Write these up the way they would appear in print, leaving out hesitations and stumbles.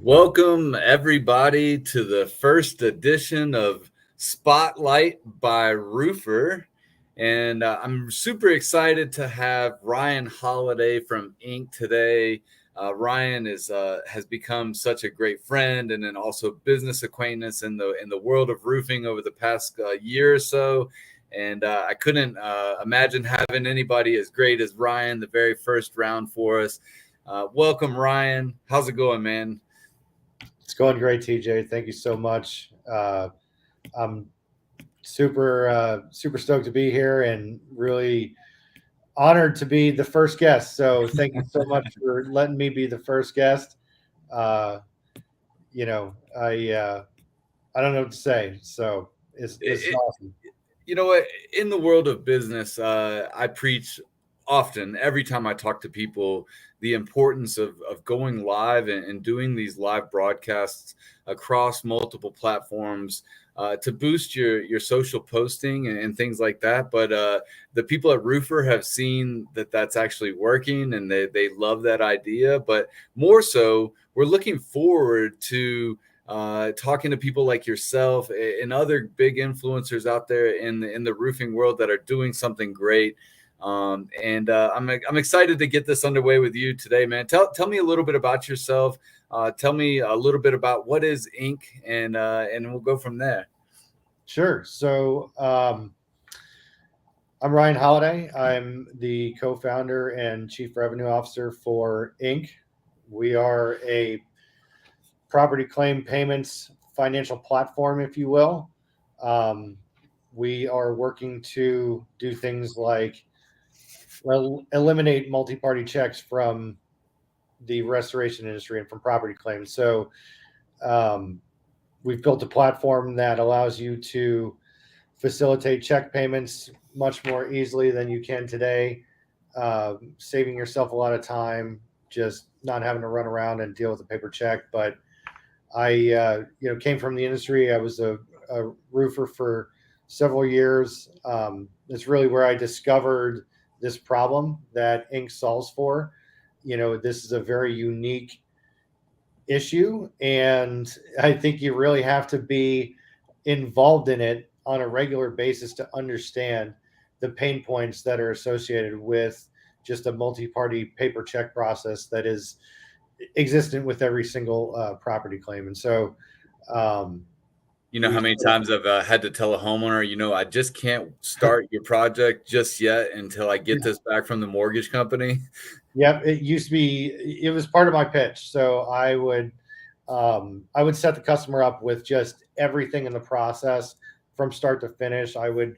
Welcome, everybody, to the first edition of SpotLight by Roofr. And I'm super excited to have Ryan Holliday from iink today. Ryan has become such a great friend and then also business acquaintance in the world of roofing over the past year or so. And I couldn't imagine having anybody as great as Ryan the very first round for us. Welcome, Ryan. How's it going, man? It's going great, TJ. Thank you so much. I'm super stoked to be here and really honored to be the first guest. So thank you so much for letting me be the first guest. Uh, I don't know what to say. So this is awesome. You know what? In the world of business, I preach often, every time I talk to people, the importance of going live and doing these live broadcasts across multiple platforms to boost your social posting and things like that. But the people at Roofr have seen that that's actually working, and they love that idea. But more so, we're looking forward to talking to people like yourself and other big influencers out there in the roofing world that are doing something great. I'm excited to get this underway with you today, man. Tell me a little bit about yourself. Tell me a little bit about what is iink, and we'll go from there. Sure. So I'm Ryan Holliday. I'm the co-founder and chief revenue officer for iink. We are a property claim payments financial platform, if you will. We are working to do things like eliminate multi-party checks from the restoration industry and from property claims. So we've built a platform that allows you to facilitate check payments much more easily than you can today, saving yourself a lot of time, just not having to run around and deal with a paper check. But I came from the industry. I was a roofer for several years. It's really where I discovered this problem that iink solves for. This is a very unique issue, and I think you really have to be involved in it on a regular basis to understand the pain points that are associated with just a multi-party paper check process that is existent with every single property claim. And so you know how many times I've had to tell a homeowner, I just can't start your project just yet until I get this back from the mortgage company. Yep, it was part of my pitch. So I would set the customer up with just everything in the process from start to finish. I would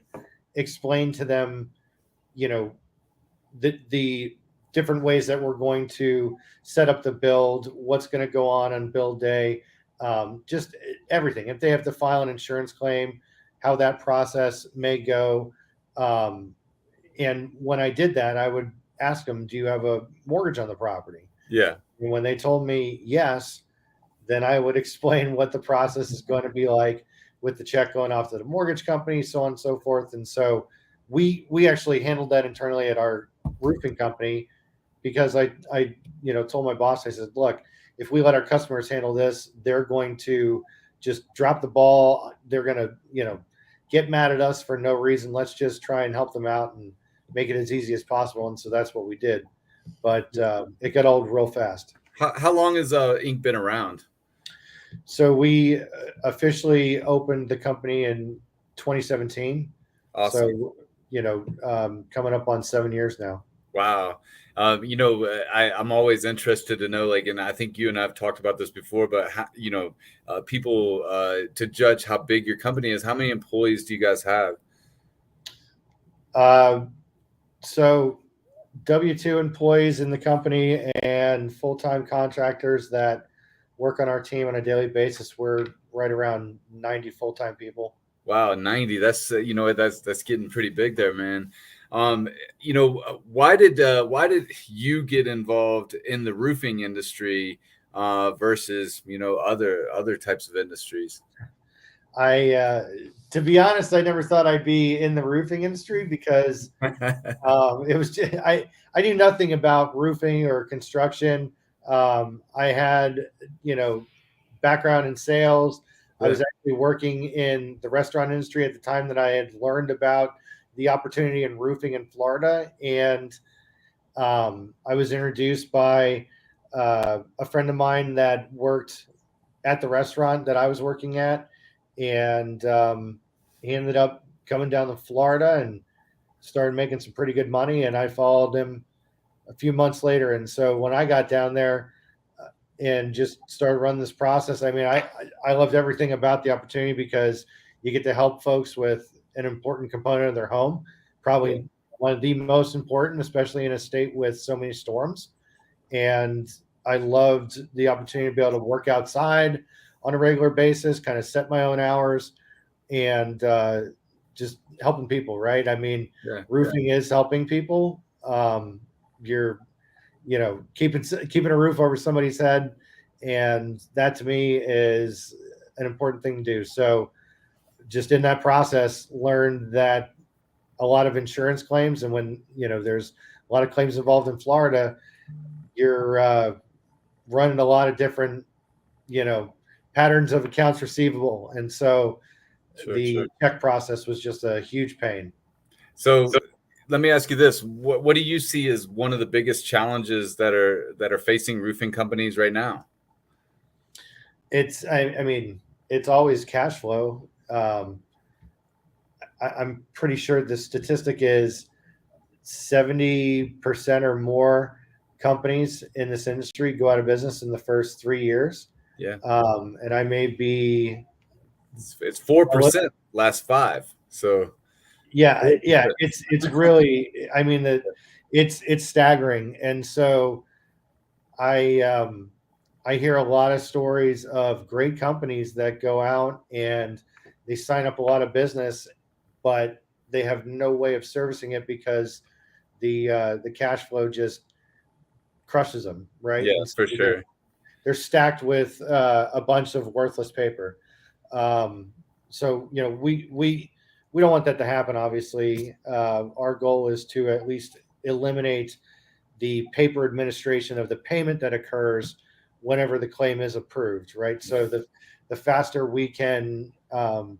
explain to them, the different ways that we're going to set up the build, what's going to go on build day, just everything. If they have to file an insurance claim, how that process may go. And when I did that, I would ask them, do you have a mortgage on the property? Yeah. And when they told me yes, then I would explain what the process is going to be like with the check going off to the mortgage company, so on and so forth. And so we actually handled that internally at our roofing company, because I told my boss, I said, look, if we let our customers handle this, they're going to just drop the ball. They're going to, get mad at us for no reason. Let's just try and help them out and make it as easy as possible. And so that's what we did. But it got old real fast. How long has iink been around? So we officially opened the company in 2017. Awesome. So, coming up on 7 years now. Wow. I'm always interested to know, and I think you and I have talked about this before, but people to judge how big your company is. How many employees do you guys have? So W-2 employees in the company and full-time contractors that work on our team on a daily basis. We're right around 90 full-time people. Wow, 90. That's that's getting pretty big there, man. Why did you get involved in the roofing industry versus other types of industries? To be honest, I never thought I'd be in the roofing industry because it was just, I knew nothing about roofing or construction. I had background in sales. Yeah. I was actually working in the restaurant industry at the time that I had learned about the opportunity in roofing in Florida. And I was introduced by a friend of mine that worked at the restaurant that I was working at. And he ended up coming down to Florida and started making some pretty good money. And I followed him a few months later. And so when I got down there and just started running this process, I mean, I loved everything about the opportunity because you get to help folks with an important component of their home, probably one of the most important, especially in a state with so many storms. And I loved the opportunity to be able to work outside on a regular basis, kind of set my own hours, and just helping people, right? I mean, roofing is helping people. You're, keeping a roof over somebody's head, and that to me is an important thing to do. So, just in that process, learned that a lot of insurance claims, and when there's a lot of claims involved in Florida, you're running a lot of different, patterns of accounts receivable, and so the check process was just a huge pain. So let me ask you this: what do you see as one of the biggest challenges that are facing roofing companies right now? I mean, it's always cash flow. I'm pretty sure the statistic is 70% or more companies in this industry go out of business in the first 3 years. Yeah. And I may be. It's 4% last 5. So. Yeah. It's really. I mean, it's staggering, and so I hear a lot of stories of great companies that go out and they sign up a lot of business, but they have no way of servicing it because the cash flow just crushes them, right? Yeah, for sure. They're stacked with a bunch of worthless paper. So we don't want that to happen. Obviously, our goal is to at least eliminate the paper administration of the payment that occurs whenever the claim is approved, right? So the faster we can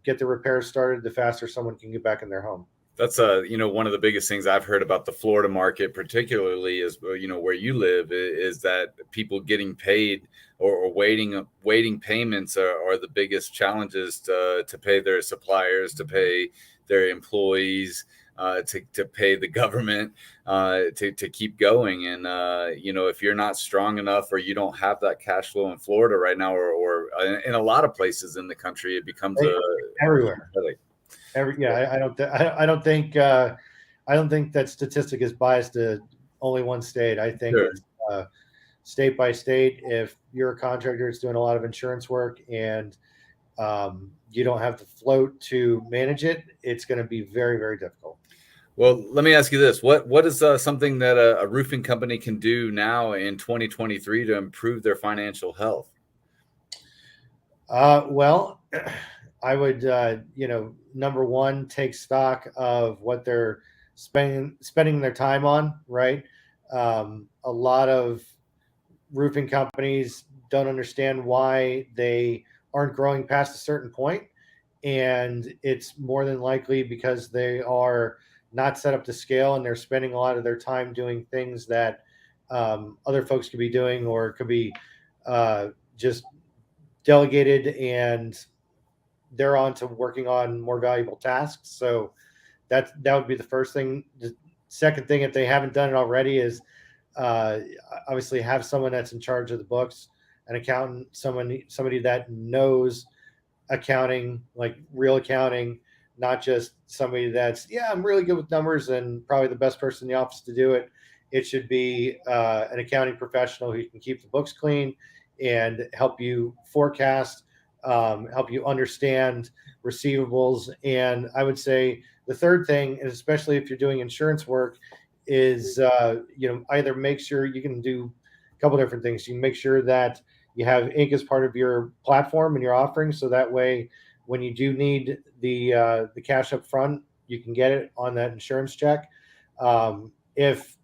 get the repairs started, the faster someone can get back in their home. That's one of the biggest things I've heard about the Florida market, particularly is where you live, is that people getting paid or waiting payments are the biggest challenges to pay their suppliers, to pay their employees, to pay the government, to keep going. And if you're not strong enough or you don't have that cash flow in Florida right now, or in a lot of places in the country, it becomes everywhere. I don't think that statistic is biased to only one state. I think it's state by state. If you're a contractor that's doing a lot of insurance work and you don't have the float to manage it, it's going to be very, very difficult. Well, let me ask you this: what is something that a roofing company can do now in 2023 to improve their financial health? Well, I would, number one, take stock of what they're spending their time on, right? A lot of roofing companies don't understand why they aren't growing past a certain point. And it's more than likely because they are not set up to scale and they're spending a lot of their time doing things that other folks could be doing, or could be just delegated, and they're on to working on more valuable tasks. So that would be the first thing. The second thing, if they haven't done it already, is obviously have someone that's in charge of the books, an accountant, somebody that knows accounting, like real accounting, not just somebody that's, I'm really good with numbers and probably the best person in the office to do it. It should be an accounting professional who can keep the books clean and help you forecast, help you understand receivables. And I would say the third thing, and especially if you're doing insurance work, is either make sure you can do a couple different things. You can make sure that you have iink as part of your platform and your offering, so that way when you do need the cash up front, you can get it on that insurance check. If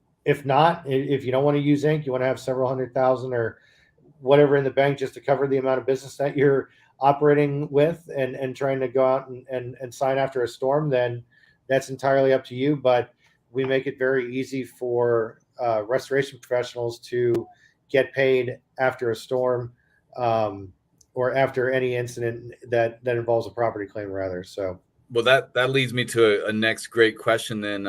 not, if you don't want to use iink, you want to have several $100,000 or whatever in the bank just to cover the amount of business that you're operating with, and trying to go out and sign after a storm, then that's entirely up to you. But we make it very easy for restoration professionals to get paid after a storm, or after any incident that involves a property claim, rather. So, well, that leads me to a next great question. Then,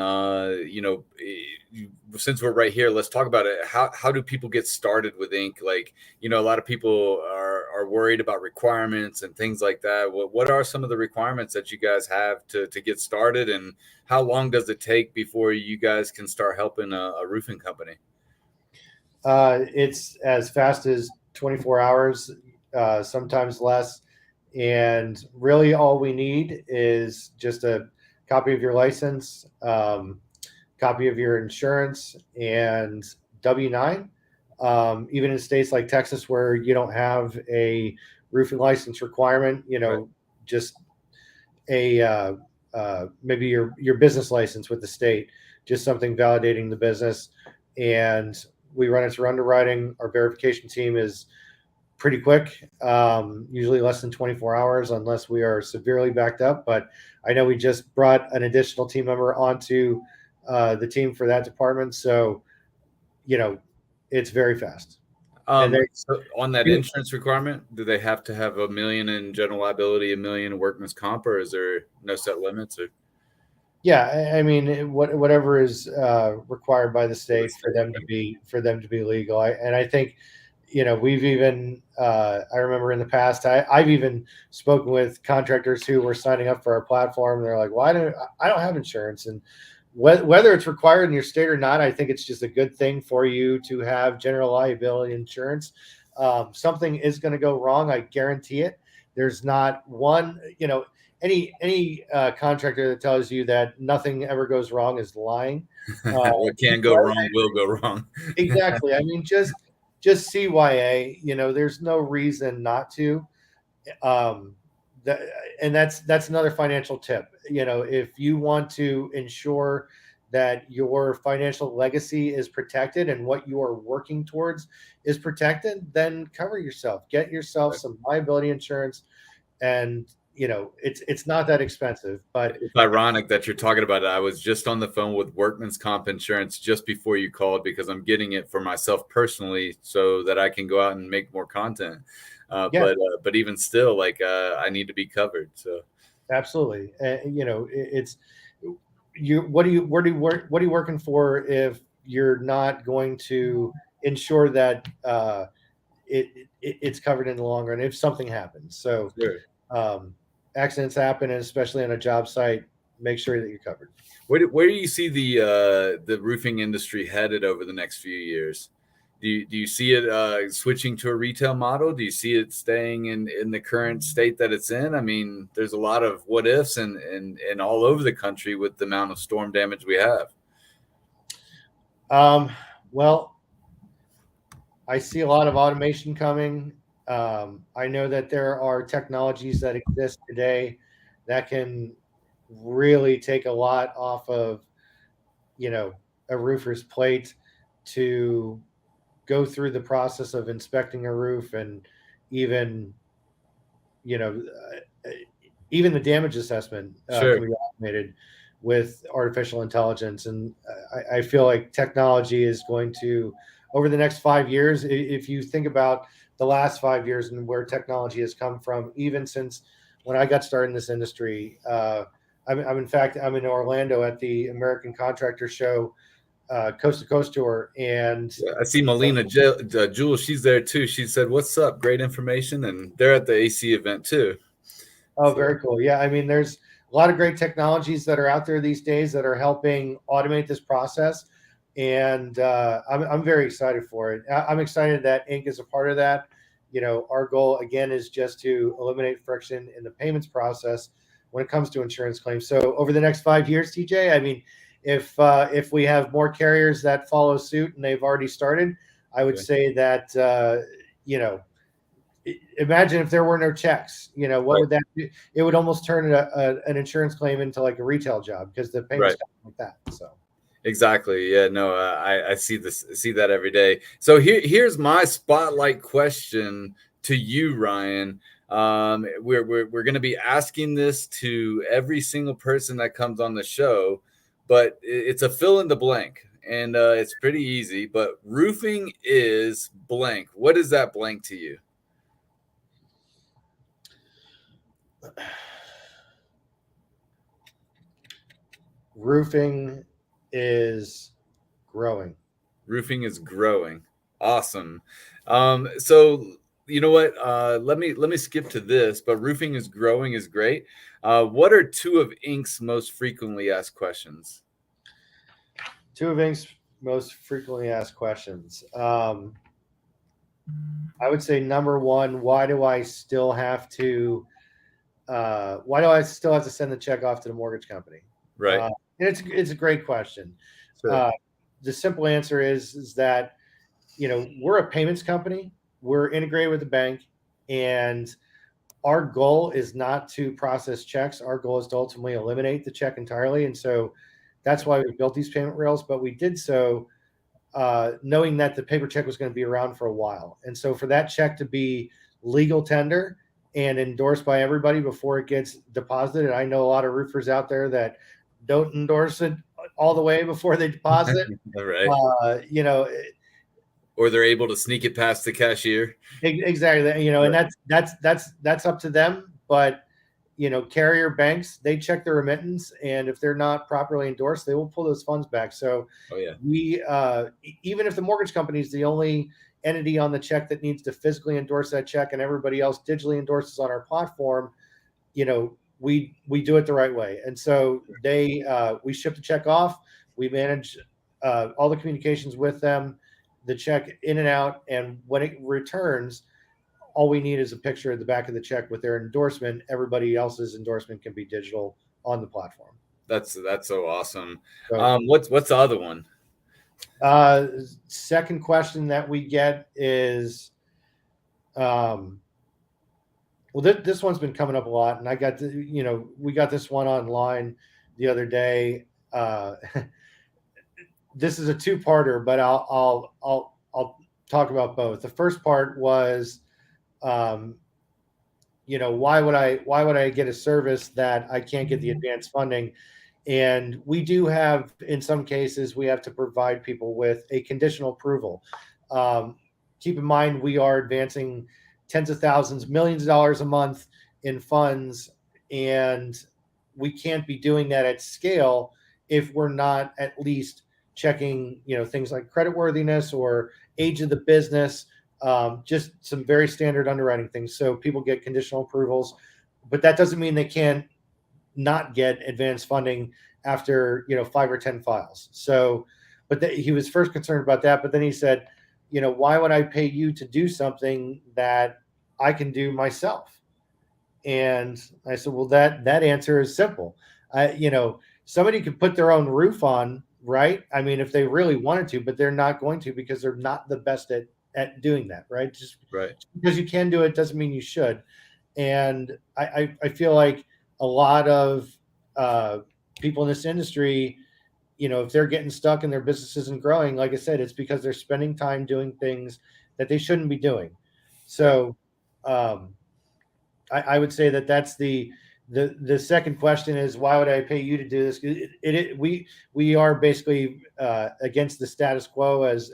since we're right here, let's talk about it. How do people get started with Ink? Like, a lot of people are worried about requirements and things like that. What are some of the requirements that you guys have to get started, and how long does it take before you guys can start helping a roofing company? it's as fast as 24 hours, sometimes less. And really, all we need is just a copy of your license, copy of your insurance, and W-9. Even in states like Texas, where you don't have a roofing license requirement, Right. just a maybe your business license with the state, just something validating the business. And we run it through underwriting. Our verification team is pretty quick, usually less than 24 hours, unless we are severely backed up. But I know we just brought an additional team member onto the team for that department. So, it's very fast. And So on that insurance requirement, do they have to have $1 million in general liability, $1 million in workman's comp, or is there no set limits? Or yeah, I mean, whatever is required by the state for them to be legal. And I think, we've even, I remember in the past, I've even spoken with contractors who were signing up for our platform. And they're like, "Why don't I don't have insurance?" And whether it's required in your state or not, I think it's just a good thing for you to have general liability insurance. Something is going to go wrong, I guarantee it. There's not one, any contractor that tells you that nothing ever goes wrong is lying. what can go wrong will go wrong. Exactly. I mean, just CYA. There's no reason not to. Um, that, and that's another financial tip. If you want to ensure that your financial legacy is protected and what you are working towards is protected, then cover yourself. Get yourself some liability insurance, and it's not that expensive. But It's ironic that you're talking about it. I was just on the phone with workman's comp insurance just before you called, because I'm getting it for myself personally so that I can go out and make more content. yeah, But even still, like, I need to be covered. So absolutely. It's you. What do you where do you work? What are you working for if you're not going to ensure that it's covered in the long run if something happens? So, sure. um, accidents happen, and especially on a job site, make sure that you're covered. Where do you see the roofing industry headed over the next few years? Do you see it switching to a retail model? Do you see it staying in the current state that it's in? I mean, there's a lot of what ifs and all over the country with the amount of storm damage we have. Well, I see a lot of automation coming. I know that there are technologies that exist today that can really take a lot off of, a roofer's plate to go through the process of inspecting a roof, and even, you know, even the damage assessment Sure. can be automated with artificial intelligence. And I feel like technology is going to, over the next 5 years, if you think about the last 5 years and where technology has come from, even since when I got started in this industry, in fact, I'm in Orlando at the American Contractor Show, Coast to Coast tour. And Yeah, I see Melina Jewel. She's there too. She said, "What's up? Great information." And they're at the AC event too. oh, So very cool. Yeah, I mean, there's a lot of great technologies that are out there these days that are helping automate this process, and I'm very excited for it. I'm excited that Ink is a part of that. Our goal again is just to eliminate friction in the payments process when it comes to insurance claims. So over the next 5 years, TJ, I mean, if we have more carriers that follow suit, and they've already started, I would okay. say that you know imagine if there were no checks. What Right. would that be? It would almost turn an insurance claim into like a retail job, because the payments Right. come like that. So Exactly. Yeah. No, I see that every day. So here's my spotlight question to you, Ryan. We're going to be asking this to every single person that comes on the show, but it's a fill in the blank, and it's pretty easy. But roofing is blank. What is that blank to you? Roofing is growing. Roofing is growing. Awesome. So you know what? Let me skip to this. But roofing is growing is great. What are two of Ink's most frequently asked questions? Two of Ink's most frequently asked questions. I would say number one, why do I still have to send the check off to the mortgage company? Right. And it's a great question. Sure. The simple answer is that we're a payments company. We're integrated with the bank, and our goal is not to process checks. Our goal is to ultimately eliminate the check entirely, and so that's why we built these payment rails. But we did so knowing that the paper check was going to be around for a while, and so for that check to be legal tender and endorsed by everybody before it gets deposited. And I know a lot of roofers out there that don't endorse it all the way before they deposit. Right. Or they're able to sneak it past the cashier. Exactly. And that's up to them. But carrier banks, they check their remittance, and if they're not properly endorsed, they will pull those funds back. So we even if the mortgage company is the only entity on the check that needs to physically endorse that check, and everybody else digitally endorses on our platform, we do it the right way. And so we ship the check off, we manage all the communications with them, the check in and out, and when it returns, all we need is a picture of the back of the check with their endorsement. Everybody else's endorsement can be digital on the platform. That's so awesome. So, what's the other one? Second question that we get is, this one's been coming up a lot, and I got we got this one online the other day. This is a two-parter, but I'll talk about both. The first part was, why would I get a service that I can't get the advanced funding? And we do have, in some cases, we have to provide people with a conditional approval. Keep in mind, we are advancing tens of thousands, millions of dollars a month in funds, and we can't be doing that at scale if we're not at least checking, things like creditworthiness or age of the business, just some very standard underwriting things. So people get conditional approvals, but that doesn't mean they can't not get advanced funding after 5 or 10 files. So, but he was first concerned about that, but then he said, why would I pay you to do something that I can do myself? And I said, well, that answer is simple. Somebody could put their own roof on, right? I mean, if they really wanted to, but they're not going to, because they're not the best at doing that, right? Just because you can do it doesn't mean you should. And I feel like a lot of people in this industry, if they're getting stuck and their business isn't growing, like I said, it's because they're spending time doing things that they shouldn't be doing. So I would say that's the second question is, why would I pay you to do this? We are basically against the status quo as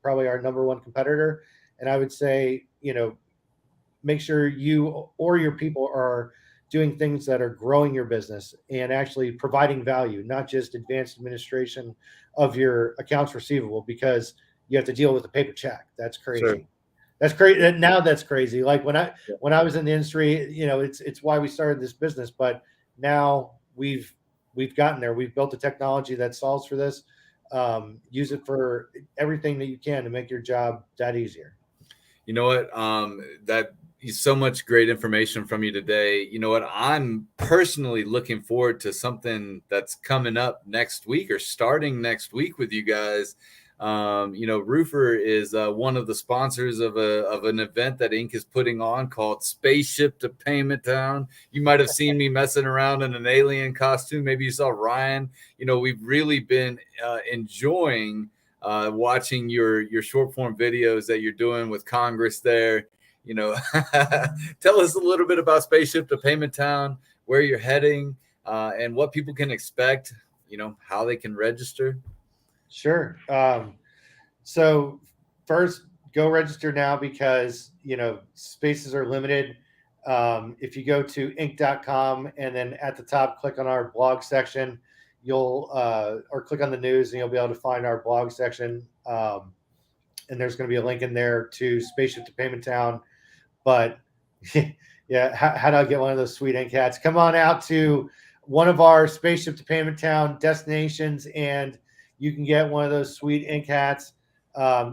probably our number one competitor. And I would say, make sure you or your people are doing things that are growing your business and actually providing value, not just advanced administration of your accounts receivable, because you have to deal with a paper check. That's crazy. Sure. That's crazy. Now that's crazy. Like when I was in the industry, it's why we started this business. But now we've gotten there. We've built a technology that solves for this. Use it for everything that you can to make your job that easier. You know what? That is so much great information from you today. You know what? I'm personally looking forward to something that's coming up next week or starting next week with you guys. Roofr is one of the sponsors of an event that Inc. is putting on called Spaceship to Payment Town. You might have seen me messing around in an alien costume. Maybe you saw Ryan. We've really been enjoying watching your short form videos that you're doing with Congress there. Tell us a little bit about Spaceship to Payment Town, where you're heading, and what people can expect. How they can register. Sure. So first, go register now because spaces are limited. If you go to iink.com and then at the top click on our blog section, you'll or click on the news and you'll be able to find our blog section. And there's going to be a link in there to Spaceship to Payment Town. But yeah, how do I get one of those sweet ink hats? Come on out to one of our Spaceship to Payment Town destinations and you can get one of those sweet ink hats.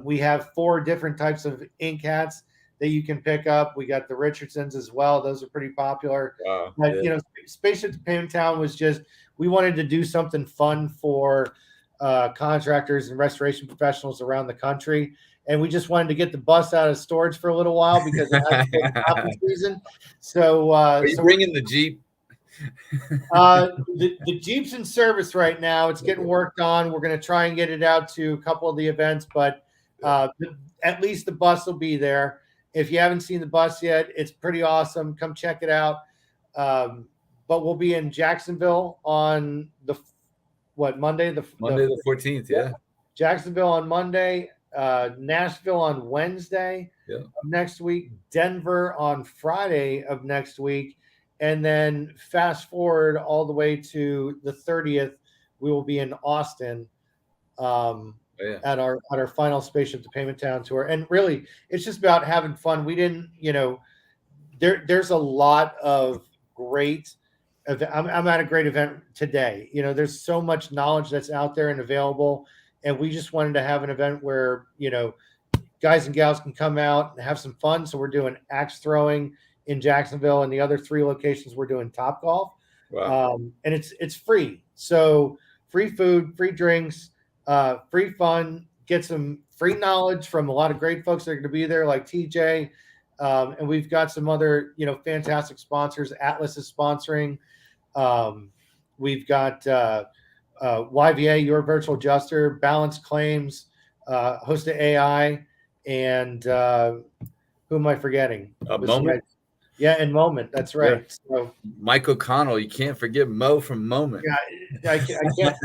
We have 4 different types of ink hats that you can pick up. We got the Richardsons as well. Those are pretty popular. Wow, but yeah. Spaceship to Payment Town was just, we wanted to do something fun for contractors and restoration professionals around the country. And we just wanted to get the bus out of storage for a little while because it has been hopping season. So, are you bringing the Jeep? The Jeep's in service right now. It's getting worked on. We're going to try and get it out to a couple of the events, but at least the bus will be there. If you haven't seen the bus yet, it's pretty awesome. Come check it out. But we'll be in Jacksonville on Monday? The 14th, yeah. Jacksonville on Monday, Nashville on Wednesday of next week, Denver on Friday of next week. And then fast forward all the way to the 30th, we will be in Austin at our final Spaceship to Payment Town tour. And really, it's just about having fun. We didn't, there's a lot of great. I'm at a great event today. There's so much knowledge that's out there and available, and we just wanted to have an event where guys and gals can come out and have some fun. So we're doing axe throwing in Jacksonville, and the other 3 locations we're doing Top Golf. Wow. And it's free. So free food, free drinks, free fun, get some free knowledge from a lot of great folks that are going to be there, like TJ. And we've got some other, fantastic sponsors. Atlas is sponsoring. We've got YVA, Your Virtual Adjuster, Balance Claims, Host of AI, and who am I forgetting? Moment. Yeah, and Moment. That's right. Yeah. So Mike O'Connell. You can't forget Mo from Moment. Yeah, I can't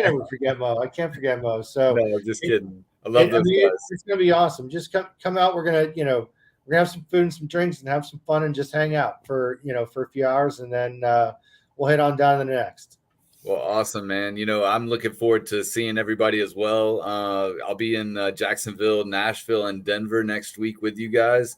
ever forget Mo. I can't forget Mo. So no, I'm just kidding. I love those guys. It's gonna be awesome. Just come out. We're gonna have some food and some drinks and have some fun and just hang out for a few hours, and then we'll head on down to the next. Well, awesome, man. I'm looking forward to seeing everybody as well. I'll be in Jacksonville, Nashville, and Denver next week with you guys.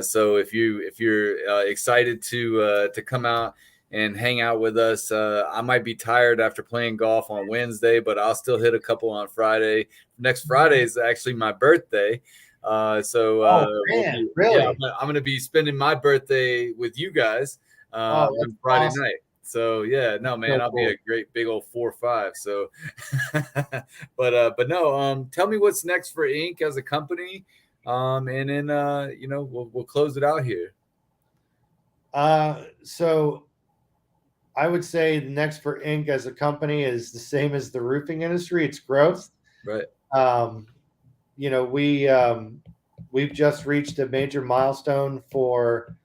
So if you're excited to come out and hang out with us, I might be tired after playing golf on Wednesday, but I'll still hit a couple on Friday. Next Friday is actually my birthday. Really? Yeah, I'm going to be spending my birthday with you guys on Friday night. So yeah, no, man, I'll be a great big old 4-5. So, but no, tell me what's next for Inc. as a company, and then we'll close it out here. So I would say the next for Inc. as a company is the same as the roofing industry. It's growth. Right. We've just reached a major milestone for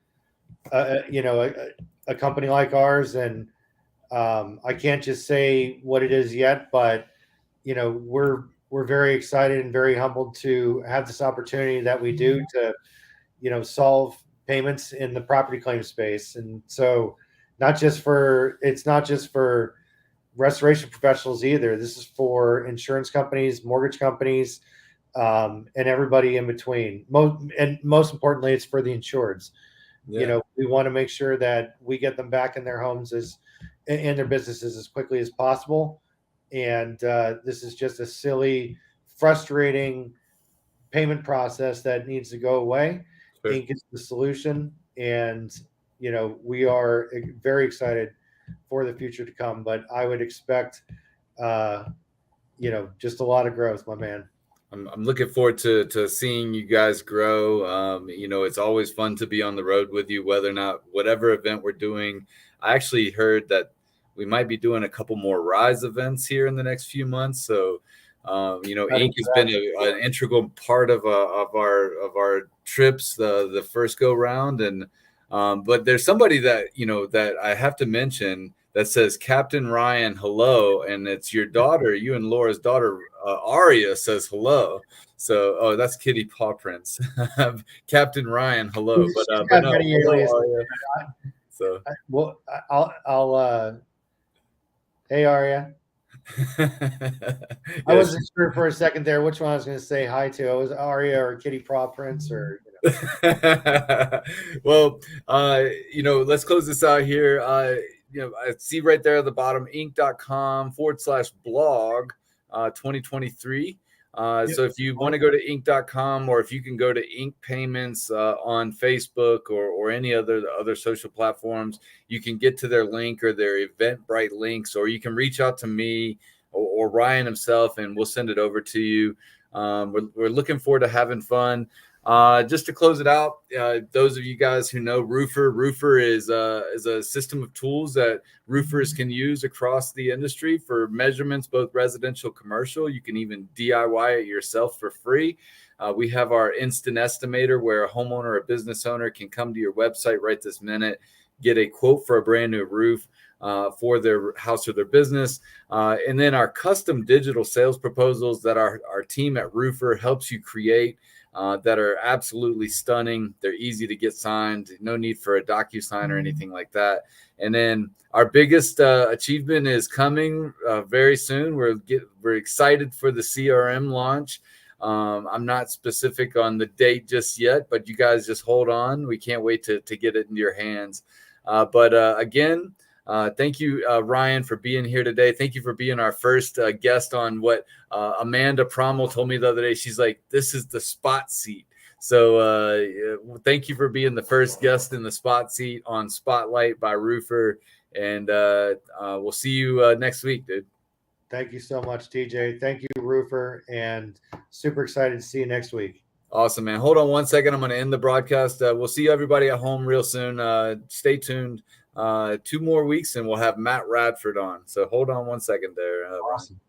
a company like ours, and I can't just say what it is yet, but we're very excited and very humbled to have this opportunity that we do to solve payments in the property claim space. And so it's not just for restoration professionals either. This is for insurance companies, mortgage companies, and everybody in between. Most importantly, it's for the insureds. Yeah. We want to make sure that we get them back in their homes and their businesses as quickly as possible. And this is just a silly, frustrating payment process that needs to go away. Sure. Inc. is the solution. And, we are very excited for the future to come. But I would expect, just a lot of growth, my man. I'm looking forward to seeing you guys grow. It's always fun to be on the road with you, whether or not whatever event we're doing. I actually heard that we might be doing a couple more Rise events here in the next few months. So, Ink has been an integral part of our trips the first go round, and but there's somebody that that I have to mention that says Captain Ryan, hello, and it's your daughter, you and Laura's daughter, Aria says hello. So, that's Kitty Paw Prince. Captain Ryan, hello. But no, hello, Aria. So, well, I'll hey, Aria. I wasn't sure for a second there which one I was going to say hi to. I was Aria or Kitty Paw Prince or. Well, let's close this out here. I see right there at the bottom, ink.com/blog 2023. So if you want to go to ink.com, or if you can go to Ink Payments on Facebook or any other social platforms, you can get to their link or their Eventbrite links, or you can reach out to me or Ryan himself, and we'll send it over to you. We're looking forward to having fun. Just to close it out, those of you guys who know Roofr is a system of tools that roofers can use across the industry for measurements, both residential, commercial. You can even DIY it yourself for free. We have our instant estimator, where a homeowner or a business owner can come to your website right this minute, get a quote for a brand new roof for their house or their business. And then our custom digital sales proposals that our team at Roofr helps you create, that are absolutely stunning. They're easy to get signed. No need for a DocuSign or anything like that. And then our biggest achievement is coming very soon. We're excited for the CRM launch. I'm not specific on the date just yet, but you guys just hold on. We can't wait to get it into your hands. But again, thank you, Ryan, for being here today. Thank you for being our first guest on what Amanda Prommel told me the other day. She's like, this is the spot seat. So thank you for being the first guest in the spot seat on SpotLight by Roofr. And we'll see you next week, dude. Thank you so much, TJ. Thank you, Roofr, and super excited to see you next week. Awesome, man. Hold on one second. I'm going to end the broadcast. We'll see everybody at home real soon. Stay tuned. 2 more weeks and we'll have Matt Radford on. So hold on one second there. Awesome.